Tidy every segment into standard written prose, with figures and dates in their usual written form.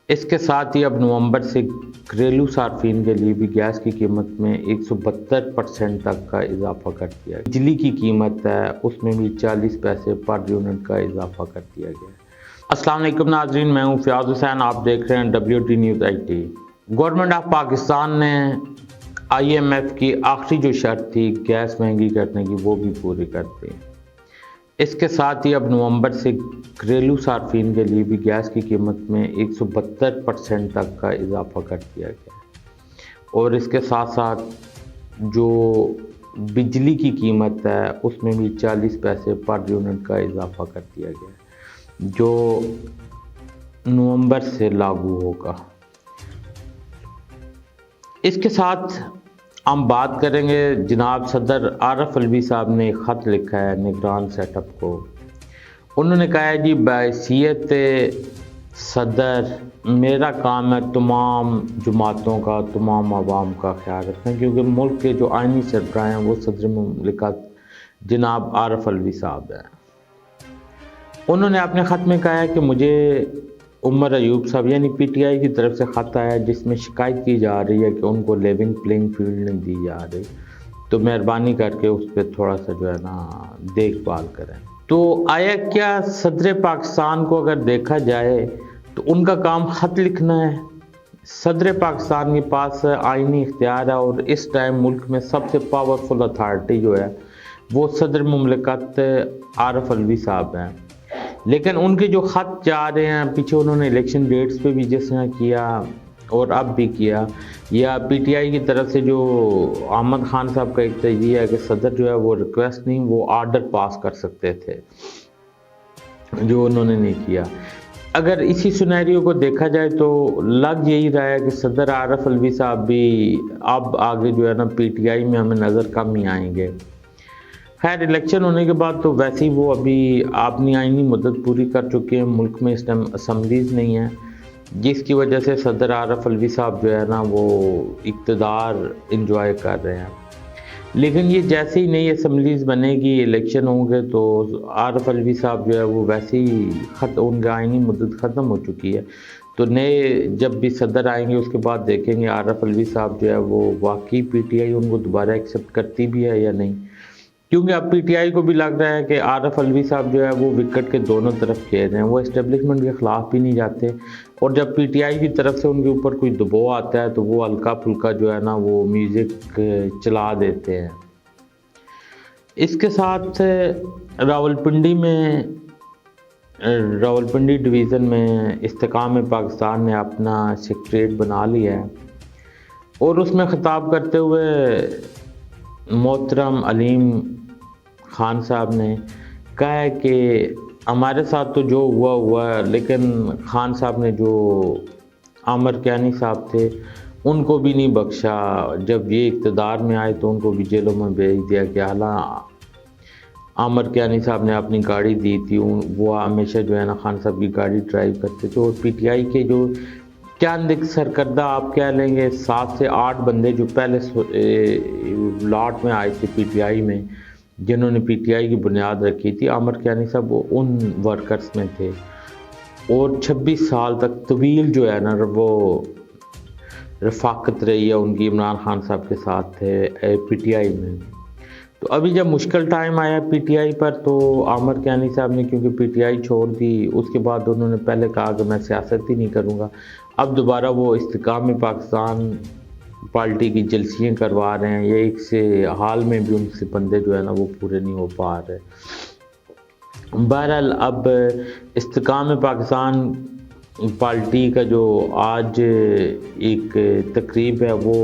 اس کے ساتھ ہی اب نومبر سے گھریلو صارفین کے لیے بھی گیس کی قیمت میں 172% تک کا اضافہ کر دیا گیا۔ بجلی کی قیمت ہے اس میں بھی 40 پیسے پر یونٹ کا اضافہ کر دیا گیا۔ السلام علیکم ناظرین، میں ہوں فیاض حسین، آپ دیکھ رہے ہیں WT news IT۔ Government of Pakistan نے IMF کی آخری جو شرط تھی گیس مہنگی کرنے کی وہ بھی پوری کر دی۔ اس کے ساتھ ہی اب نومبر سے گھریلو صارفین کے لیے بھی گیس کی قیمت میں 172% تک کا اضافہ کر دیا گیا، اور اس کے ساتھ ساتھ جو بجلی کی قیمت ہے اس میں بھی 40 پیسے پر یونٹ کا اضافہ کر دیا گیا، جو نومبر سے لاگو ہوگا۔ اس کے ساتھ ہم بات کریں گے، جناب صدر عارف علوی صاحب نے ایک خط لکھا ہے نگران سیٹ اپ کو۔ انہوں نے کہا ہے جی بحیثیت صدر میرا کام ہے تمام جماعتوں کا، تمام عوام کا خیال رکھنا، کیونکہ ملک کے جو آئینی سربراہ ہیں وہ صدر مملکت جناب عارف علوی صاحب ہیں۔ انہوں نے اپنے خط میں کہا ہے کہ مجھے عمر ایوب صاحب یعنی PTI کی طرف سے خط آیا ہے جس میں شکایت کی جا رہی ہے کہ ان کو لیونگ پلینگ فیلڈ نہیں دی جا رہی، تو مہربانی کر کے اس پہ تھوڑا سا جو ہے نا دیکھ بھال کریں۔ تو آیا کیا صدر پاکستان کو اگر دیکھا جائے تو ان کا کام خط لکھنا ہے؟ صدر پاکستان کے پاس آئینی اختیار ہے، اور اس ٹائم ملک میں سب سے پاورفل اتھارٹی جو ہے وہ صدر مملکت عارف علوی صاحب ہیں، لیکن ان کے جو خط جا رہے ہیں پیچھے، انہوں نے الیکشن ڈیٹس پہ بھی جس طرح کیا اور اب بھی کیا، یا PTI کی طرف سے جو احمد خان صاحب کا ایک تجزیہ ہے کہ صدر جو ہے وہ ریکویسٹ نہیں، وہ آرڈر پاس کر سکتے تھے، جو انہوں نے نہیں کیا۔ اگر اسی سینیریو کو دیکھا جائے تو لگ یہی رہا ہے کہ صدر عارف علوی صاحب بھی اب آگے جو ہے نا PTI میں ہمیں نظر کم ہی آئیں گے۔ خیر، الیکشن ہونے کے بعد تو ویسے ہی وہ ابھی اپنی آئینی مدت پوری کر چکے ہیں، ملک میں اس ٹائم اسمبلیز نہیں ہیں، جس کی وجہ سے صدر عارف علوی صاحب جو ہے نا وہ اقتدار انجوائے کر رہے ہیں۔ لیکن یہ جیسے ہی نئی اسمبلیز بنے گی، الیکشن ہوں گے، تو عارف علوی صاحب جو ہے وہ ویسے ہی ان کا آئینی مدت ختم ہو چکی ہے، تو نئے جب بھی صدر آئیں گے اس کے بعد دیکھیں گے عارف علوی صاحب جو ہے وہ واقعی PTI ان کو دوبارہ ایکسیپٹ کرتی بھی ہے یا نہیں، کیونکہ اب PTI کو بھی لگ رہا ہے کہ عارف علوی صاحب جو ہے وہ وکٹ کے دونوں طرف کھیل رہے ہیں، وہ اسٹیبلشمنٹ کے خلاف بھی نہیں جاتے، اور جب PTI کی طرف سے ان کے اوپر کوئی دباؤ آتا ہے تو وہ ہلکا پھلکا جو ہے نا وہ میوزک چلا دیتے ہیں۔ اس کے ساتھ راولپنڈی ڈویژن میں استحکام پاکستان نے اپنا سیکریٹریٹ بنا لیا ہے، اور اس میں خطاب کرتے ہوئے محترم علیم خان صاحب نے کہا ہے کہ ہمارے ساتھ تو جو ہوا ہے، لیکن خان صاحب نے جو عامر کیانی صاحب تھے ان کو بھی نہیں بخشا، جب یہ اقتدار میں آئے تو ان کو بھی جیلوں میں بھیج دیا کہ حالانکہ عامر کیانی صاحب نے اپنی گاڑی دی تھی، وہ ہمیشہ جو ہے نا خان صاحب کی گاڑی ڈرائیو کرتے تھے، اور PTI کے جو چند ایک سرکردہ آپ کہہ لیں گے 7 سے 8 بندے جو پہلے لاٹ میں آئے تھے PTI میں، جنہوں نے PTI کی بنیاد رکھی تھی، عامر کیانی صاحب وہ ان ورکرز میں تھے، اور 26 سال تک طویل جو ہے نا وہ رفاقت رہی ہے ان کی عمران خان صاحب کے ساتھ تھے PTI میں۔ تو ابھی جب مشکل ٹائم آیا PTI پر تو عامر کیانی صاحب نے کیونکہ PTI چھوڑ دی، اس کے بعد انہوں نے پہلے کہا کہ میں سیاست ہی نہیں کروں گا، اب دوبارہ وہ استحکام پاکستان پارٹی کی جلسیاں کروا رہے ہیں، یہ ایک سے حال میں بھی ان سے بندے جو ہے نا وہ پورے نہیں ہو پا رہے۔ بہرحال اب استحکام پاکستان پارٹی کا جو آج ایک تقریب ہے وہ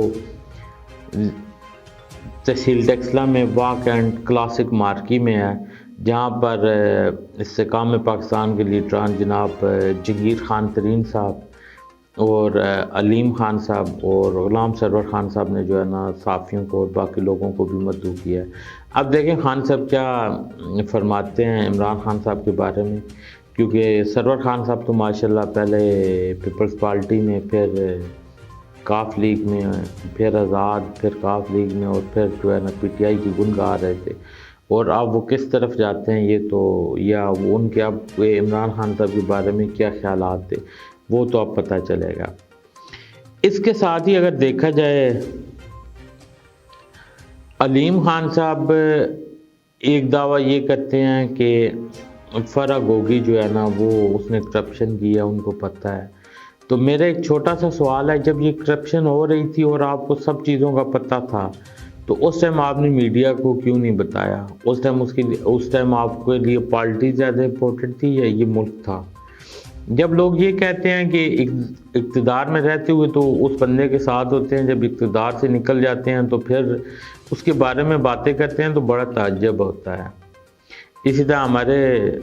تحصیل ٹیکسلا میں واک اینڈ کلاسک مارکی میں ہے، جہاں پر استحکام پاکستان کے لیڈران جناب جہانگیر خان ترین صاحب اور علیم خان صاحب اور غلام سرور خان صاحب نے جو ہے نا صحافیوں کو اور باقی لوگوں کو بھی مدعو کیا ہے۔ اب دیکھیں خان صاحب کیا فرماتے ہیں عمران خان صاحب کے بارے میں، کیونکہ سرور خان صاحب تو ماشاءاللہ پہلے پیپلز پارٹی میں، پھر کاف لیگ میں، پھر آزاد، پھر کاف لیگ میں، اور پھر جو ہے نا PTI کی گن گا رہے تھے، اور اب وہ کس طرف جاتے ہیں یہ تو، یا وہ ان کے اب عمران خان صاحب کے بارے میں کیا خیالات تھے، وہ تو اب پتہ چلے گا۔ اس کے ساتھ ہی اگر دیکھا جائے، علیم خان صاحب ایک دعویٰ یہ کرتے ہیں کہ فرح گوگی جو ہے نا وہ اس نے کرپشن کیا، ان کو پتہ ہے۔ تو میرا ایک چھوٹا سا سوال ہے، جب یہ کرپشن ہو رہی تھی اور آپ کو سب چیزوں کا پتہ تھا تو اس ٹائم آپ نے میڈیا کو کیوں نہیں بتایا؟ اس ٹائم آپ کے لیے پارٹی زیادہ امپورٹنٹ تھی یا یہ ملک تھا؟ جب لوگ یہ کہتے ہیں کہ اقتدار میں رہتے ہوئے تو اس بندے کے ساتھ ہوتے ہیں، جب اقتدار سے نکل جاتے ہیں تو پھر اس کے بارے میں باتیں کرتے ہیں تو بڑا تعجب ہوتا ہے۔ اسی طرح ہمارے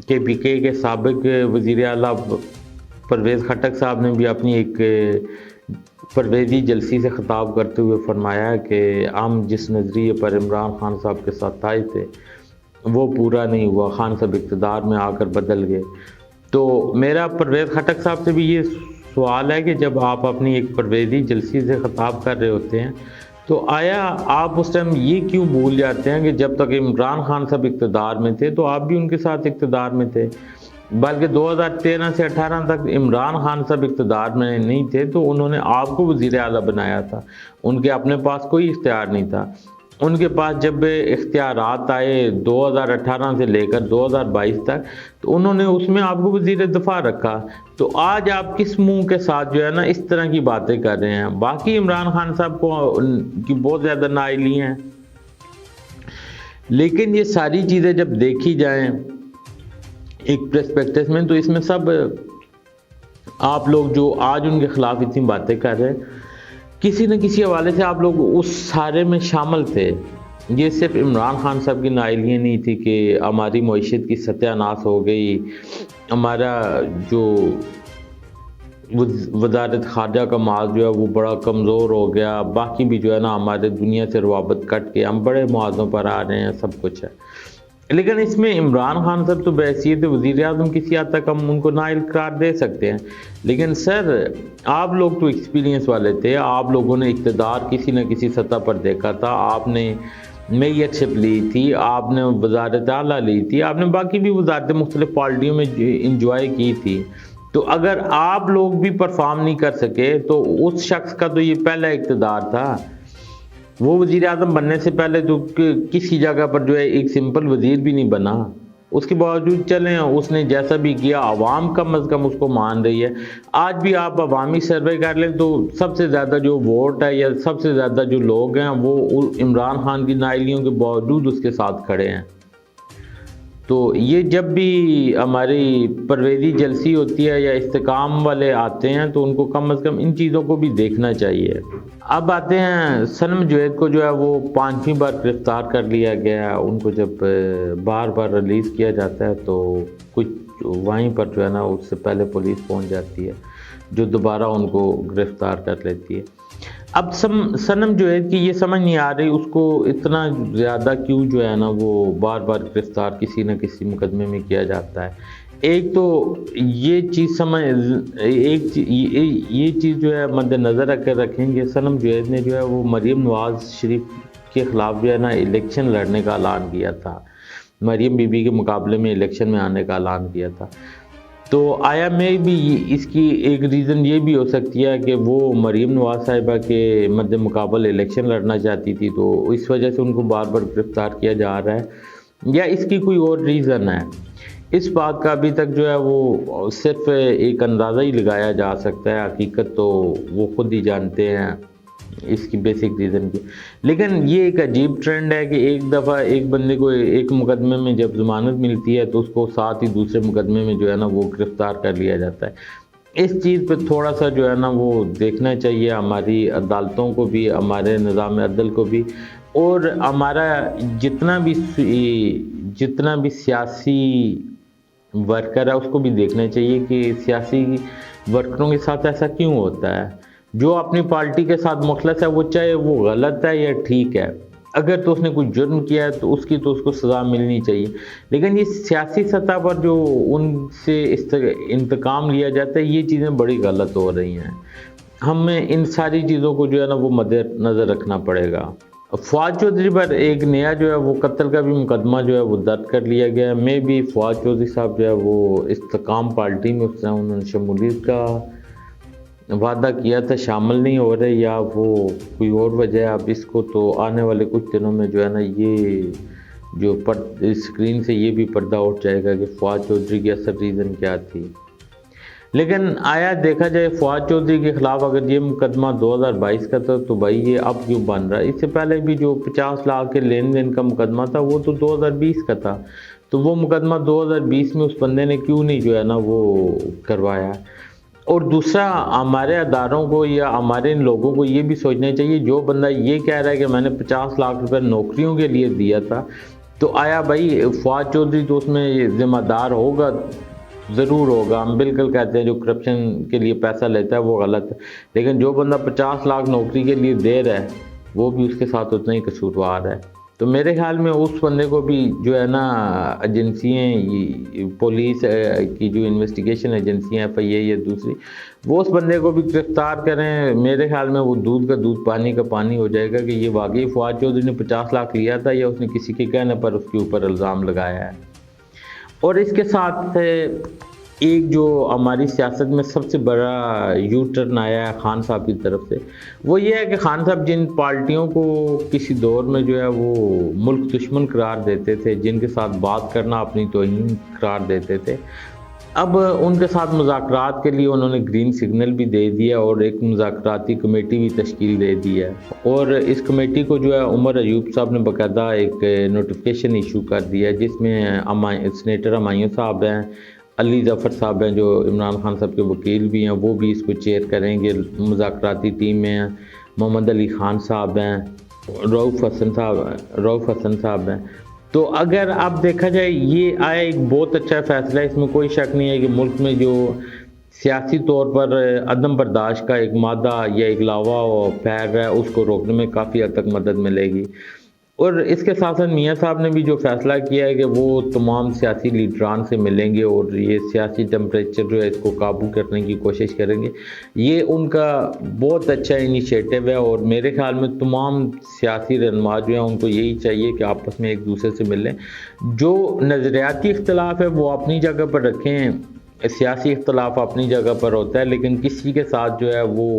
پی کے سابق وزیر اعلیٰ پرویز خٹک صاحب نے بھی اپنی ایک پرویزی جلسی سے خطاب کرتے ہوئے فرمایا کہ ہم جس نظریے پر عمران خان صاحب کے ساتھ آئے تھے وہ پورا نہیں ہوا، خان صاحب اقتدار میں آ کر بدل گئے۔ تو میرا پرویز خٹک صاحب سے بھی یہ سوال ہے کہ جب آپ اپنی ایک پرویزی جلسی سے خطاب کر رہے ہوتے ہیں تو آیا آپ اس ٹائم یہ کیوں بھول جاتے ہیں کہ جب تک عمران خان صاحب اقتدار میں تھے تو آپ بھی ان کے ساتھ اقتدار میں تھے، بلکہ 2013 سے 18 تک عمران خان صاحب اقتدار میں نہیں تھے تو انہوں نے آپ کو وزیر اعلیٰ بنایا تھا، ان کے اپنے پاس کوئی اختیار نہیں تھا۔ ان کے پاس جب اختیارات آئے 2018 سے لے کر 2022 تک تو انہوں نے اس میں آپ کو وزیر دفاع رکھا۔ تو آج آپ کس منہ کے ساتھ جو ہے نا اس طرح کی باتیں کر رہے ہیں؟ باقی عمران خان صاحب کو کی بہت زیادہ نااہلی ہیں، لیکن یہ ساری چیزیں جب دیکھی جائیں ایک پرسپیکٹس میں تو اس میں سب آپ لوگ جو آج ان کے خلاف اتنی باتیں کر رہے ہیں کسی نہ کسی حوالے سے آپ لوگ اس سارے میں شامل تھے۔ یہ صرف عمران خان صاحب کی نااہلیاں نہیں تھی کہ ہماری معیشت کی ستیہ ناش ہو گئی، ہمارا جو وزارت خارجہ کا مال جو ہے وہ بڑا کمزور ہو گیا، باقی بھی جو ہے نا ہمارے دنیا سے روابط کٹ کے ہم بڑے معاوضوں پر آ رہے ہیں، سب کچھ ہے۔ لیکن اس میں عمران خان صاحب تو بحیثیت وزیر اعظم کسی حد تک ہم ان کو نااہل قرار دے سکتے ہیں، لیکن سر آپ لوگ تو ایکسپیرینس والے تھے، آپ لوگوں نے اقتدار کسی نہ کسی سطح پر دیکھا تھا، آپ نے میئرشپ لی تھی، آپ نے وزارت اعلیٰ لی تھی، آپ نے باقی بھی وزارتیں مختلف پارٹیوں میں انجوائے کی تھی۔ تو اگر آپ لوگ بھی پرفارم نہیں کر سکے تو اس شخص کا تو یہ پہلا اقتدار تھا، وہ وزیر اعظم بننے سے پہلے تو کسی جگہ پر جو ہے ایک سمپل وزیر بھی نہیں بنا، اس کے باوجود چلیں اس نے جیسا بھی کیا عوام کم از کم اس کو مان رہی ہے۔ آج بھی آپ عوامی سروے کر لیں تو سب سے زیادہ جو ووٹ ہے یا سب سے زیادہ جو لوگ ہیں وہ عمران خان کی نااہلیوں کے باوجود اس کے ساتھ کھڑے ہیں۔ تو یہ جب بھی ہماری پرویزی جلسی ہوتی ہے یا استحکام والے آتے ہیں تو ان کو کم از کم ان چیزوں کو بھی دیکھنا چاہیے۔ اب آتے ہیں صنم جوید کو جو ہے وہ 5ویں بار گرفتار کر لیا گیا ہے، ان کو جب بار بار ریلیز کیا جاتا ہے تو کچھ وہیں پر جو ہے نا اس سے پہلے پولیس پہنچ جاتی ہے جو دوبارہ ان کو گرفتار کر لیتی ہے۔ اب صنم جوید کی یہ سمجھ نہیں آ رہی اس کو اتنا زیادہ کیوں جو ہے نا وہ بار بار گرفتار کسی نہ کسی مقدمے میں کیا جاتا ہے۔ ایک تو یہ چیز یہ چیز جو ہے مد نظر رکھ کر رکھیں گے، صنم جوید نے جو ہے وہ مریم نواز شریف کے خلاف جو ہے نا الیکشن لڑنے کا اعلان کیا تھا، مریم بی بی کے مقابلے میں الیکشن میں آنے کا اعلان کیا تھا۔ تو آیا میں بھی اس کی ایک ریزن یہ بھی ہو سکتی ہے کہ وہ مریم نواز صاحبہ کے مد مقابل الیکشن لڑنا چاہتی تھی تو اس وجہ سے ان کو بار بار گرفتار کیا جا رہا ہے، یا اس کی کوئی اور ریزن ہے؟ اس بات کا ابھی تک جو ہے وہ صرف ایک اندازہ ہی لگایا جا سکتا ہے، حقیقت تو وہ خود ہی جانتے ہیں اس کی بیسک ریزن کی۔ لیکن یہ ایک عجیب ٹرینڈ ہے کہ ایک دفعہ ایک بندے کو ایک مقدمے میں جب ضمانت ملتی ہے تو اس کو ساتھ ہی دوسرے مقدمے میں جو ہے نا وہ گرفتار کر لیا جاتا ہے۔ اس چیز پہ تھوڑا سا جو ہے نا وہ دیکھنا چاہیے ہماری عدالتوں کو بھی، ہمارے نظام عدل کو بھی، اور ہمارا جتنا بھی سیاسی ورکر ہے اس کو بھی دیکھنا چاہیے کہ سیاسی ورکروں کے ساتھ ایسا کیوں ہوتا ہے۔ جو اپنی پارٹی کے ساتھ مخلص ہے وہ چاہے وہ غلط ہے یا ٹھیک ہے، اگر تو اس نے کوئی جرم کیا ہے تو اس کو سزا ملنی چاہیے، لیکن یہ سیاسی سطح پر جو ان سے انتقام لیا جاتا ہے یہ چیزیں بڑی غلط ہو رہی ہیں۔ ہمیں ان ساری چیزوں کو جو ہے نا وہ مد نظر رکھنا پڑے گا۔ فواد چودھری پر ایک نیا جو ہے وہ قتل کا بھی مقدمہ جو ہے وہ درج کر لیا گیا ہے۔ میں بھی فواد چودھری صاحب جو ہے وہ استقام پارٹی میں اس نے انہوں نے شمولیت کا وعدہ کیا تھا، شامل نہیں ہو رہے یا وہ کوئی اور وجہ ہے۔ اب اس کو تو آنے والے کچھ دنوں میں جو ہے نا یہ جو اسکرین سے یہ بھی پردہ اٹھ جائے گا کہ فواد چودھری کی اصل ریزن کیا تھی۔ لیکن آیا دیکھا جائے فواد چودھری کے خلاف اگر یہ مقدمہ 2022 کا تھا تو بھائی یہ اب کیوں بن رہا ہے؟ اس سے پہلے بھی جو 50 لاکھ کے لین دین کا مقدمہ تھا وہ تو 2020 کا تھا، تو وہ مقدمہ 2020 میں اس بندے نے کیوں نہیں جو ہے نا وہ کروایا؟ اور دوسرا ہمارے اداروں کو یا ہمارے ان لوگوں کو یہ بھی سوچنا چاہیے، جو بندہ یہ کہہ رہا ہے کہ میں نے 50 لاکھ روپے نوکریوں کے لیے دیا تھا، تو آیا بھائی فواد چودھری تو اس میں ذمہ دار ہوگا؟ ضرور ہوگا، ہم بالکل کہتے ہیں جو کرپشن کے لیے پیسہ لیتا ہے وہ غلط ہے، لیکن جو بندہ 50 لاکھ نوکری کے لیے دے رہا ہے وہ بھی اس کے ساتھ اتنا ہی قصوروار ہے۔ تو میرے خیال میں اس بندے کو بھی جو ہے نا ایجنسیاں، پولیس کی جو انویسٹیگیشن ایجنسیاں FIA یا دوسری، وہ اس بندے کو بھی گرفتار کریں۔ میرے خیال میں وہ دودھ کا دودھ پانی کا پانی ہو جائے گا کہ یہ واقعی فواد چودھری نے 50 لاکھ لیا تھا یا اس نے کسی کے کہنے پر اس کے اوپر الزام لگایا ہے۔ اور اس کے ساتھ ایک جو ہماری سیاست میں سب سے بڑا یو ٹرن آیا ہے خان صاحب کی طرف سے، وہ یہ ہے کہ خان صاحب جن پارٹیوں کو کسی دور میں جو ہے وہ ملک دشمن قرار دیتے تھے، جن کے ساتھ بات کرنا اپنی توہین قرار دیتے تھے، اب ان کے ساتھ مذاکرات کے لیے انہوں نے گرین سگنل بھی دے دیا اور ایک مذاکراتی کمیٹی بھی تشکیل دے دی ہے، اور اس کمیٹی کو جو ہے عمر ایوب صاحب نے باقاعدہ ایک نوٹیفیکیشن ایشو کر دیا ہے، جس میں سینیٹر ہمایوں صاحب ہیں، علی ظفر صاحب ہیں جو عمران خان صاحب کے وکیل بھی ہیں، وہ بھی اس کو چیئر کریں گے۔ مذاکراتی ٹیم میں ہیں محمد علی خان صاحب ہیں، رؤف حسن صاحب ہیں۔ تو اگر اب دیکھا جائے یہ آیا ایک بہت اچھا فیصلہ ہے، اس میں کوئی شک نہیں ہے کہ ملک میں جو سیاسی طور پر عدم برداشت کا ایک مادہ یا ایک لاوا پھیل رہا ہے اس کو روکنے میں کافی حد تک مدد ملے گی۔ اور اس کے ساتھ ساتھ میاں صاحب نے بھی جو فیصلہ کیا ہے کہ وہ تمام سیاسی لیڈران سے ملیں گے اور یہ سیاسی ٹمپریچر جو ہے اس کو قابو کرنے کی کوشش کریں گے، یہ ان کا بہت اچھا انیشیٹو ہے۔ اور میرے خیال میں تمام سیاسی رہنما جو ہیں ان کو یہی چاہیے کہ آپس میں ایک دوسرے سے ملیں، جو نظریاتی اختلاف ہے وہ اپنی جگہ پر رکھیں، سیاسی اختلاف اپنی جگہ پر ہوتا ہے، لیکن کسی کے ساتھ جو ہے وہ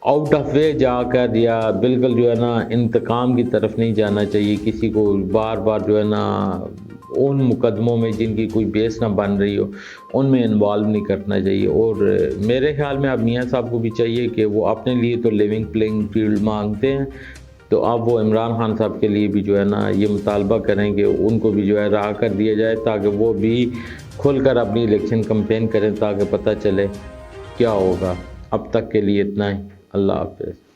آؤٹ آف وے جا کر یا بالکل جو ہے نا انتقام کی طرف نہیں جانا چاہیے، کسی کو بار بار جو ہے نا ان مقدموں میں جن کی کوئی بیس نہ بن رہی ہو ان میں انوالو نہیں کرنا چاہیے۔ اور میرے خیال میں اب میاں صاحب کو بھی چاہیے کہ وہ اپنے لیے تو لیونگ پلینگ فیلڈ مانگتے ہیں، تو اب وہ عمران خان صاحب کے لیے بھی جو ہے نا یہ مطالبہ کریں کہ ان کو بھی جو ہے رہا کر دیا جائے، تاکہ وہ بھی کھل کر اپنی الیکشن کمپین کریں، تاکہ پتہ چلے کیا ہوگا۔ اب تک کے لیے اتنا ہی، اللہ حافظ۔